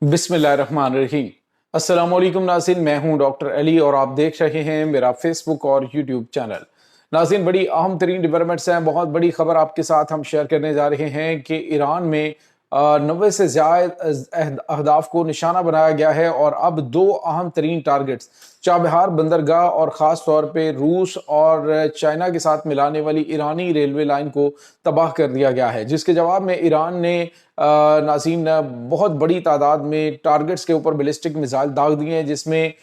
बिस्मिल्लाहिर्रहमानिर्रहीम। अस्सलाम वालेकुम नाज़रीन, मैं हूं डॉक्टर अली और आप देख रहे हैं मेरा फेसबुक और यूट्यूब चैनल। नाज़रीन, बड़ी अहम तरीन डेवलपमेंट्स हैं, बहुत बड़ी खबर आपके साथ हम शेयर करने जा रहे हैं कि ईरान में 90 से ज़्यादा अहदाफ को निशाना बनाया गया है और अब दो अहम तरीन टारगेट्स चाबहार बंदरगाह और ख़ास तौर पे रूस और चाइना के साथ मिलाने वाली ईरानी रेलवे लाइन को तबाह कर दिया गया है, जिसके जवाब में ईरान ने नाज़रीन बहुत बड़ी तादाद में टारगेट्स के ऊपर बैलिस्टिक मिसाइल दाग दिए हैं, जिसमें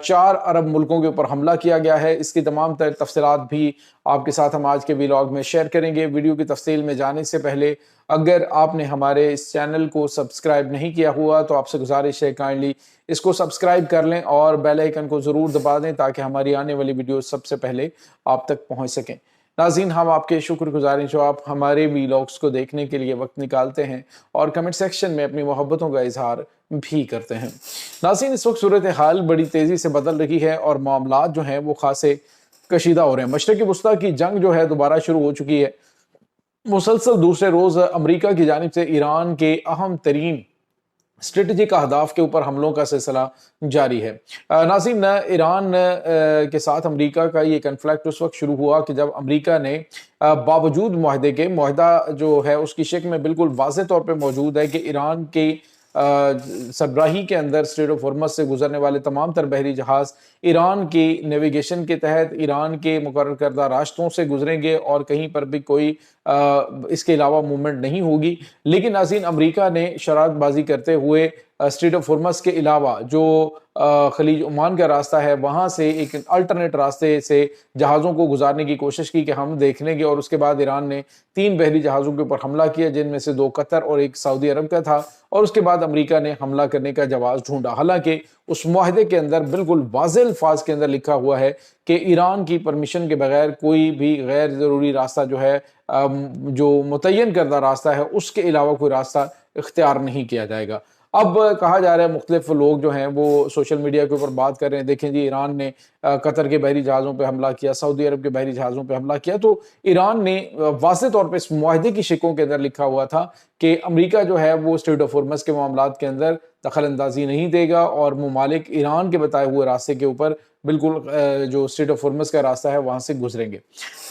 4 अरब मुल्कों के ऊपर हमला किया गया है। इसकी तमाम तर तफसीलात भी आपके साथ हम आज के व्लॉग में शेयर करेंगे। वीडियो की तफसील में जाने से पहले अगर आपने हमारे इस चैनल को सब्सक्राइब नहीं किया हुआ तो आपसे गुजारिश है काइंडली इसको सब्सक्राइब कर लें और बेल आइकन को ज़रूर दबा दें ताकि हमारी आने वाली वीडियो सबसे पहले आप तक पहुँच सकें। नाज़रीन, हम आपके शुक्रगुजार हैं जो आप हमारे वीलॉग्स को देखने के लिए वक्त निकालते हैं और कमेंट सेक्शन में अपनी मोहब्बतों का इजहार भी करते हैं। नाज़रीन, इस वक्त सूरत हाल बड़ी तेज़ी से बदल रही है और मामलात जो हैं वो खासे कशीदा हो रहे हैं। मशरक़ी वस्ता की जंग जो है दोबारा शुरू हो चुकी है। मुसलसल दूसरे रोज़ अमरीका की जानिब से ईरान के अहम तरीन स्ट्रेटेजिक अहदाफ के ऊपर हमलों का सिलसिला जारी है। नाज़रीन, ईरान के साथ अमरीका का ये कन्फ्लिक्ट उस वक्त शुरू हुआ कि जब अमरीका ने बावजूद मुआहदे के मुआहदा जो है उसकी शक्ल में बिल्कुल वाज़ेह तौर पे मौजूद है कि ईरान के सरबराही के अंदर स्ट्रेट ऑफ हॉर्मज़ से गुजरने वाले तमाम तर बहरी जहाज़ ईरान की नेविगेशन के तहत ईरान के मुकर्रर करदा रास्तों से गुजरेंगे और कहीं पर भी कोई इसके अलावा मूवमेंट नहीं होगी। लेकिन नाज़रीन, अमरीका ने शरारतबाजी करते हुए स्ट्रेट ऑफ हॉर्मज़ के अलावा जो खलीज ओमान का रास्ता है वहाँ से एक अल्टरनेट रास्ते से जहाज़ों को गुजारने की कोशिश की कि हम देख लेंगे, और उसके बाद ईरान ने 3 बहरी जहाज़ों के ऊपर हमला किया, जिनमें से 2 कतर और 1 सऊदी अरब का था, और उसके बाद अमरीका ने हमला करने का जवाब ढूंढा। हालांकि उस मुआहदे के अंदर बिल्कुल वाज़ेह अल्फाज के अंदर लिखा हुआ है कि ईरान की परमिशन के बगैर कोई भी गैर ज़रूरी रास्ता जो है जो मुतय्यन करदा रास्ता है उसके अलावा कोई रास्ता इख्तियार नहीं किया जाएगा। अब कहा जा रहा है, मुख्तलिफ लोग जो हैं वो सोशल मीडिया के ऊपर बात कर रहे हैं, देखें जी ईरान ने कतर के बहरी जहाज़ों पे हमला किया, सऊदी अरब के बहरी जहाज़ों पे हमला किया। तो ईरान ने वाज़ेह तौर पे इस मुआहदे की शिकों के अंदर लिखा हुआ था कि अमरीका जो है वो स्ट्रेट ऑफ हॉर्मज़ के मामलात के अंदर दखल अंदाजी नहीं देगा और ममालिक ईरान के बताए हुए रास्ते के ऊपर बिल्कुल जो स्ट्रेट ऑफ हॉर्मज़ का रास्ता है वहाँ से गुजरेंगे।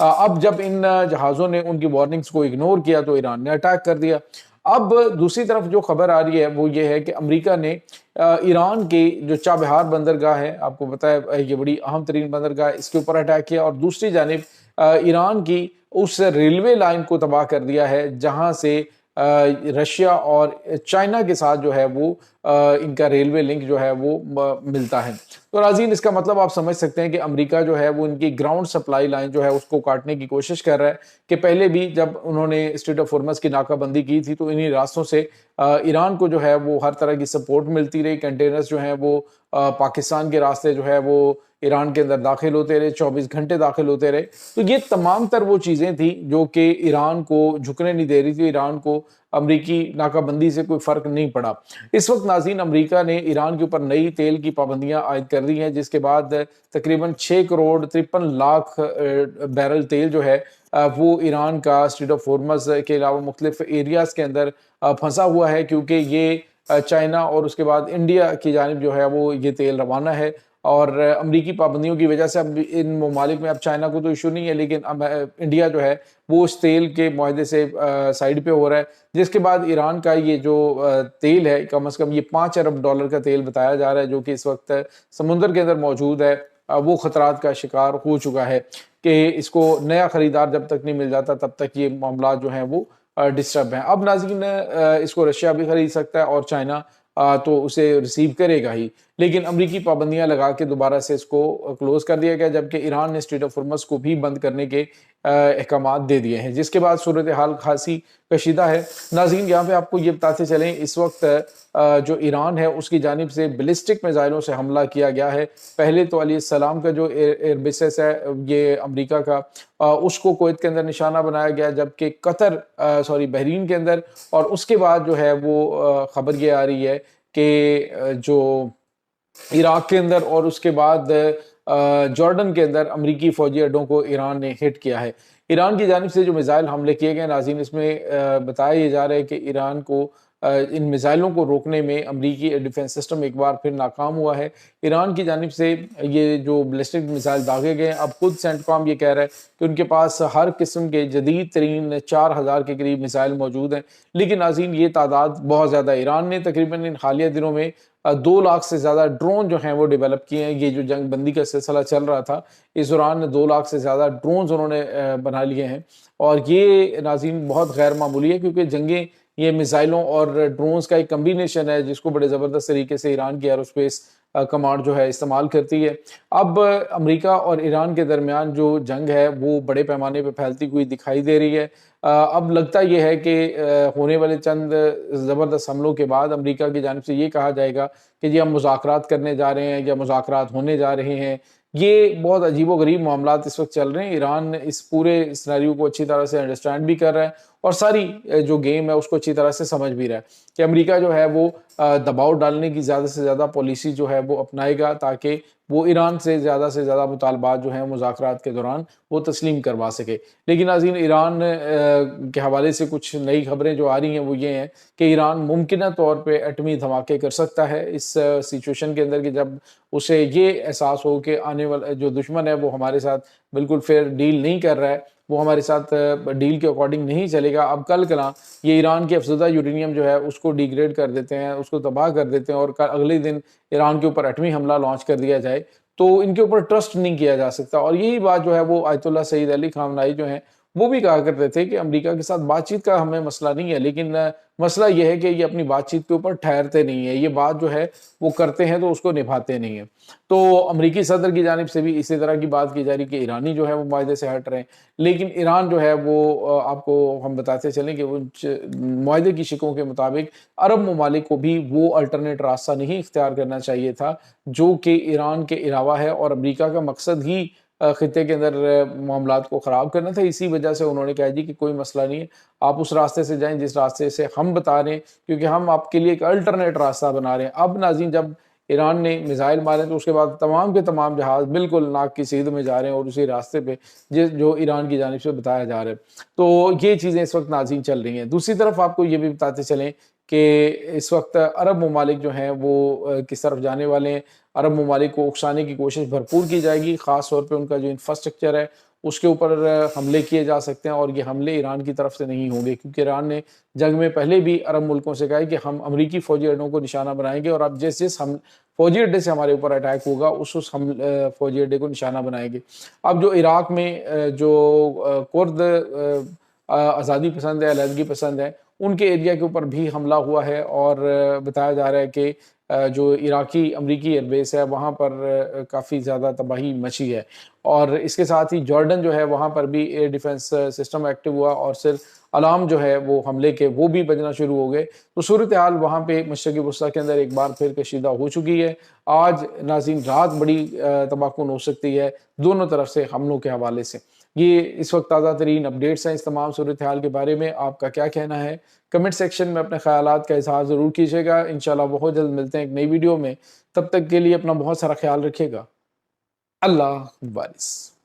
अब जब इन जहाज़ों ने उनकी वार्निंग्स को इग्नोर किया तो ईरान ने अटैक कर दिया। अब दूसरी तरफ जो खबर आ रही है वो ये है कि अमेरिका ने ईरान के जो चाबहार बंदरगाह है, आपको पता है ये बड़ी अहम तरीन बंदरगाह, इसके ऊपर अटैक किया और दूसरी जानिब ईरान की उस रेलवे लाइन को तबाह कर दिया है जहां से रशिया और चाइना के साथ जो है वो इनका रेलवे लिंक जो है वो मिलता है। तो नाज़रीन, इसका मतलब आप समझ सकते हैं कि अमेरिका जो है वो इनकी ग्राउंड सप्लाई लाइन जो है उसको काटने की कोशिश कर रहा है कि पहले भी जब उन्होंने स्ट्रेट ऑफ हॉर्मज़ की नाकाबंदी की थी तो इन्हीं रास्तों से ईरान को जो है वो हर तरह की सपोर्ट मिलती रही। कंटेनर्स जो हैं वो पाकिस्तान के रास्ते जो है वो ईरान के अंदर दाखिल होते रहे, 24 घंटे दाखिल होते रहे। तो ये तमाम तर वो चीज़ें थी जो कि ईरान को झुकने नहीं दे रही थी, ईरान को अमरीकी नाकाबंदी से कोई फ़र्क नहीं पड़ा। इस वक्त नाज़रीन, अमरीका ने ईरान के ऊपर नई तेल की पाबंदियां आयद कर दी हैं, जिसके बाद तकरीबन 6 करोड़ 53 लाख बैरल तेल जो है वो ईरान का स्ट्रेट ऑफ हॉर्मज़ के अलावा मुख्तलिफ एरियाज़ के अंदर फंसा हुआ है, क्योंकि ये चाइना और उसके बाद इंडिया की जानिब जो है वो ये तेल रवाना है। और अमरीकी पाबंदियों की वजह से अब इन ममालिक में, अब चाइना को तो इशू नहीं है लेकिन अब इंडिया जो है वो उस तेल के मुआहदे से साइड पे हो रहा है, जिसके बाद ईरान का ये जो तेल है कम से कम ये $5 अरब का तेल बताया जा रहा है जो कि इस वक्त समुंदर के अंदर मौजूद है, वो खतरात का शिकार हो चुका है कि इसको नया खरीदार जब तक नहीं मिल जाता तब तक ये मामला जो हैं वो डिस्टर्ब हैं। अब नाज़रीन, इसको रशिया भी खरीद सकता है और चाइना तो उसे रिसीव करेगा ही, लेकिन अमरीकी पाबंदियां लगा के दोबारा से इसको क्लोज कर दिया गया, जबकि ईरान ने स्ट्रेट ऑफ हॉर्मज़ को भी बंद करने के अहकामात दे दिए हैं, जिसके बाद सूरत हाल खासी कशीदा है। नाज़रीन, यहाँ पे आपको ये बताते चलें, इस वक्त जो ईरान है उसकी जानिब से बैलिस्टिक मिसाइलों से हमला किया गया है। पहले तो अलैहिस्सलाम का जो एयरबेस है ये अमरीका का, उसको कुवैत के अंदर निशाना बनाया गया, जबकि बहरीन के अंदर, और उसके बाद जो है वो खबर ये आ रही है कि जो इराक के अंदर और उसके बाद जॉर्डन के अंदर अमरीकी फौजी अड्डों को ईरान ने हिट किया है। ईरान की जानिब से जो मिसाइल हमले किए गए नाज़रीन, इसमें बताया ये जा रहा है कि ईरान को ان میزائلوں کو روکنے میں امریکی ڈیفنس سسٹم ایک بار پھر ناکام ہوا ہے۔ ایران کی جانب سے یہ جو بیلسٹک میزائل داغے گئے ہیں، اب خود سینٹکام یہ کہہ رہا ہے کہ ان کے پاس ہر قسم کے جدید ترین 4000 کے قریب میزائل موجود ہیں، لیکن ناظرین یہ تعداد بہت زیادہ ہے۔ ایران نے تقریباً ان حالیہ دنوں میں 2 لاکھ سے زیادہ ڈرون جو ہیں وہ ڈیولپ کیے ہیں۔ یہ جو جنگ بندی کا سلسلہ چل رہا تھا، اس دوران 2 لاکھ سے زیادہ ڈرونز انہوں نے بنا لیے ہیں، اور یہ ناظرین بہت غیر معمولی ہے، کیونکہ جنگیں یہ میزائلوں اور ڈرونز کا ایک کمبینیشن ہے جس کو بڑے زبردست طریقے سے ایران کی ایروسپیس کمانڈ جو ہے استعمال کرتی ہے۔ اب امریکہ اور ایران کے درمیان جو جنگ ہے وہ بڑے پیمانے پہ پھیلتی ہوئی دکھائی دے رہی ہے۔ اب لگتا یہ ہے کہ ہونے والے چند زبردست حملوں کے بعد امریکہ کی جانب سے یہ کہا جائے گا کہ جی ہم مذاکرات کرنے جا رہے ہیں یا مذاکرات ہونے جا رہے ہیں۔ یہ بہت عجیب و غریب معاملات اس وقت چل رہے ہیں۔ ایران اس پورے سیناریو کو اچھی طرح سے انڈرسٹینڈ بھی کر رہا ہے اور ساری جو گیم ہے اس کو اچھی طرح سے سمجھ بھی رہا ہے کہ امریکہ جو ہے وہ دباؤ ڈالنے کی زیادہ سے زیادہ پالیسی جو ہے وہ اپنائے گا، تاکہ وہ ایران سے زیادہ مطالبات جو ہیں مذاکرات کے دوران وہ تسلیم کروا سکے۔ لیکن ناظرین، ایران کے حوالے سے کچھ نئی خبریں جو آ رہی ہیں وہ یہ ہیں کہ ایران ممکنہ طور پہ ایٹمی دھماکے کر سکتا ہے اس سچویشن کے اندر، کہ جب اسے یہ احساس ہو کہ آنے والا جو دشمن ہے وہ ہمارے ساتھ بالکل فیئر ڈیل نہیں کر رہا ہے، وہ ہمارے ساتھ ڈیل کے اکارڈنگ نہیں چلے گا۔ اب کل کلاں یہ ایران کی افزودہ یورینیم جو ہے اس کو ڈیگریڈ کر دیتے ہیں، اس کو تباہ کر دیتے ہیں، اور اگلے دن ایران کے اوپر ایٹمی حملہ لانچ کر دیا جائے تو ان کے اوپر ٹرسٹ نہیں کیا جا سکتا۔ اور یہی بات جو ہے وہ آیت اللہ سعید علی خامنائی جو ہیں وہ بھی کہا کرتے تھے کہ امریکہ کے ساتھ بات چیت کا ہمیں مسئلہ نہیں ہے، لیکن مسئلہ یہ ہے کہ یہ اپنی بات چیت کے اوپر ٹھہرتے نہیں ہیں، یہ بات جو ہے وہ کرتے ہیں تو اس کو نبھاتے نہیں ہیں۔ تو امریکی صدر کی جانب سے بھی اسی طرح کی بات کی جا رہی کہ ایرانی جو ہے وہ معاہدے سے ہٹ رہے ہیں، لیکن ایران جو ہے وہ آپ کو ہم بتاتے چلیں کہ وہ معاہدے کی شکوں کے مطابق عرب ممالک کو بھی وہ الٹرنیٹ راستہ نہیں اختیار کرنا چاہیے تھا جو کہ ایران کے علاوہ ہے، اور امریکہ کا مقصد ہی خطے کے اندر معاملات کو خراب کرنا تھا۔ اسی وجہ سے انہوں نے کہا جی کہ کوئی مسئلہ نہیں ہے، آپ اس راستے سے جائیں جس راستے سے ہم بتا رہے ہیں، کیونکہ ہم آپ کے لیے ایک الٹرنیٹ راستہ بنا رہے ہیں۔ اب ناظرین، جب ایران نے میزائل مارے تو اس کے بعد تمام کے تمام جہاز بالکل ناک کی سیدھ میں جا رہے ہیں اور اسی راستے پہ جو ایران کی جانب سے بتایا جا رہا ہے۔ تو یہ چیزیں اس وقت ناظرین چل رہی ہیں۔ دوسری طرف آپ کو یہ بھی بتاتے چلیں کہ اس وقت عرب ممالک جو ہیں وہ کس طرف جانے والے ہیں۔ عرب ممالک کو اکسانے کی کوشش بھرپور کی جائے گی، خاص طور پہ ان کا جو انفراسٹرکچر ہے اس کے اوپر حملے کیے جا سکتے ہیں، اور یہ حملے ایران کی طرف سے نہیں ہوں گے، کیونکہ ایران نے جنگ میں پہلے بھی عرب ملکوں سے کہا ہے کہ ہم امریکی فوجی اڈوں کو نشانہ بنائیں گے، اور اب جس ہم فوجی اڈے سے ہمارے اوپر اٹیک ہوگا اس ہم فوجی اڈے کو نشانہ بنائیں گے۔ اب جو عراق میں جو کرد آزادی پسند ہے، علیحدگی پسند ہے، ان کے ایریا کے اوپر بھی حملہ ہوا ہے، اور بتایا جا رہا ہے کہ جو عراقی امریکی ایئر بیس ہے وہاں پر کافی زیادہ تباہی مچی ہے، اور اس کے ساتھ ہی جارڈن جو ہے وہاں پر بھی ایئر ڈیفنس سسٹم ایکٹیو ہوا، اور صرف علام جو ہے وہ حملے کے وہ بھی بجنا شروع ہو گئے۔ تو صورتحال وہاں پہ مشرقی وسطیٰ کے اندر ایک بار پھر کشیدہ ہو چکی ہے۔ آج ناظرین رات بڑی تباہ ہو سکتی ہے دونوں طرف سے حملوں کے حوالے سے۔ یہ اس وقت تازہ ترین اپڈیٹس ہیں اس تمام صورتحال کے بارے میں۔ آپ کا کیا کہنا ہے؟ کمنٹ سیکشن میں اپنے خیالات کا اظہار ضرور کیجیے گا۔ انشاءاللہ بہت جلد ملتے ہیں ایک نئی ویڈیو میں، تب تک کے لیے اپنا بہت سارا خیال رکھیے گا۔ اللہ حافظ۔